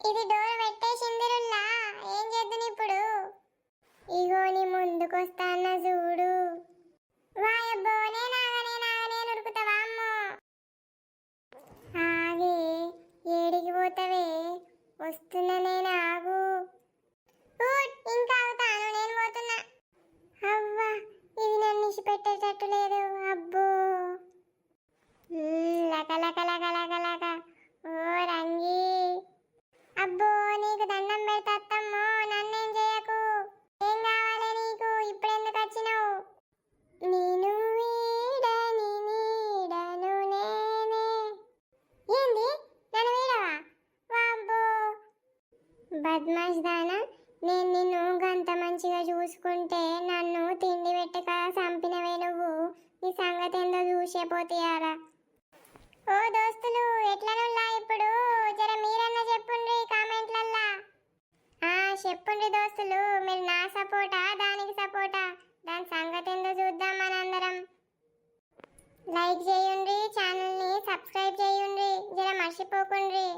ఇది డోర్ పెట్టేసిందిరుల్లా. ఏం చేద్దును ఇప్పుడు? ఇగో నీ ముందుకొస్తాన్న చూడు. వాయబ్బో నేను ఉరుకుతావా అమ్మో? ఆగే, ఏడికి పోతావే? వస్తున్నా నేను, ఆగు. ఇంకా అవుతాను, నేను పోతున్నా. అవ్వా, ఇది నన్ను ఇచ్చిపెట్టేటట్టు లేదు. అబ్బో, లక లక లక లక లక. ఓ రంగి, అబ్బో నీకు దండం పెడతా అత్తమ్మో, నన్నేం చేయకు. ఏం కావాలి నీకు? ఇప్పుడెందుకు వచ్చినావు? నేను వీడని నీడను నేనే. ఏంది, నన్ను వీడవా? వాబ్బో, బద్మాష్ దానా. నేను నిన్ను గంత మంచిగా చూసుకుంటే నన్ను తిండి పెట్టక చంపినవే నువ్వు. నీ సంగతి ఏందో చూసే పోతీయారా. ఓ దోస్తులు, ఎట్లనుల్లా ఇప్పుడు? జర మీరన్నా చెప్పుండ్రి కామెంట్లల్లా. చెప్పుండ్రి దోస్తులు, మీరు నా సపోర్టా దానికి సపోర్టా? దాని సంగతి ఏందో చూద్దాం మనందరం. లైక్ చేయండి, ఛానల్ని సబ్స్క్రైబ్ చేయండి, జర మర్చిపోకుండ్రి.